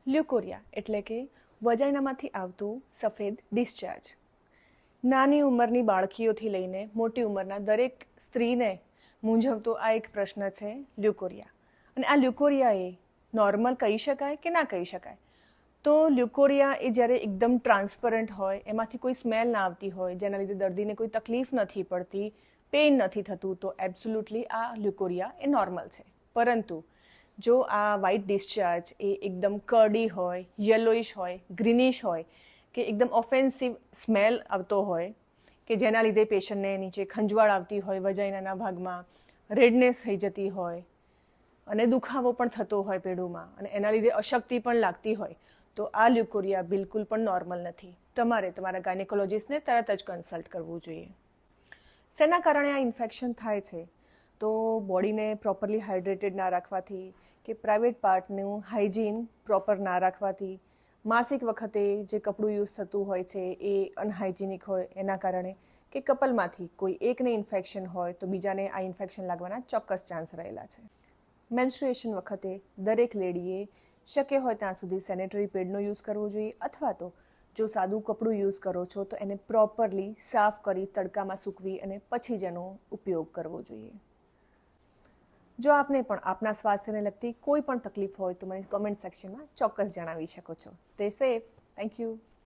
લ્યુકોરિયા એટલે કે વજાઇનામાંથી આવતું સફેદ ડિસ્ચાર્જ. નાની ઉંમરની બાળકીઓથી લઈને મોટી ઉંમરના દરેક સ્ત્રીને મૂંઝવતો આ એક પ્રશ્ન છે લ્યુકોરિયા. અને આ લ્યુકોરિયા એ નોર્મલ કહી શકાય કે ના કહી શકાય? તો લ્યુકોરિયા એ જ્યારે એકદમ ટ્રાન્સપરન્ટ હોય, એમાંથી કોઈ સ્મેલ ના આવતી હોય, જેના લીધે દર્દીને કોઈ તકલીફ નથી પડતી, પેઇન નથી થતું, તો એબ્સોલ્યુટલી આ લ્યુકોરિયા એ નોર્મલ છે. પરંતુ જો આ વ્હાઇટ ડિસ્ચાર્જ એ એકદમ કર્ડી હોય, યલોઇશ હોય, ગ્રીનિશ હોય કે એકદમ ઓફેન્સિવ સ્મેલ આવતો હોય કે જેના લીધે પેશન્ટને નીચે ખંજવાળ આવતી હોય, વજાઇનાના ભાગમાં રેડનેસ થઈ જતી હોય અને દુખાવો પણ થતો હોય પેડુમાં અને એના લીધે અશક્તિ પણ લાગતી હોય, તો આ લ્યુકોરિયા બિલકુલ પણ નોર્મલ નથી. તમારે તમારા ગાયનેકોલોજિસ્ટને તરત જ કન્સલ્ટ કરવું જોઈએ. શેના કારણે આ ઇન્ફેક્શન થાય છે? તો બોડીને પ્રોપરલી હાઇડ્રેટેડ ના રાખવાથી કે પ્રાઇવેટ પાર્ટનું હાઇજીન પ્રોપર ના રાખવાથી, માસિક વખતે જે કપડું યુઝ થતું હોય છે એ અનહાઇજીનિક હોય એના કારણે, કે કપલમાંથી કોઈ એકને ઇન્ફેક્શન હોય તો બીજાને આ ઇન્ફેક્શન લાગવાના ચોક્કસ ચાન્સ રહેલા છે. મેન્સ્ટ્રુએશન વખતે દરેક લેડીએ શક્ય હોય ત્યાં સુધી સેનેટરી પેડનો યુઝ કરવો જોઈએ, અથવા તો જો સાદું કપડું યુઝ કરો છો તો એને પ્રોપરલી સાફ કરી તડકામાં સૂકવી અને પછી જ એનો ઉપયોગ કરવો જોઈએ. જો આપને પણ આપના સ્વાસ્થ્યને લગતી કોઈ પણ તકલીફ હોય તો મને કમેન્ટ સેક્શનમાં ચોક્કસ જણાવી શકો છો. Stay safe. Thank you.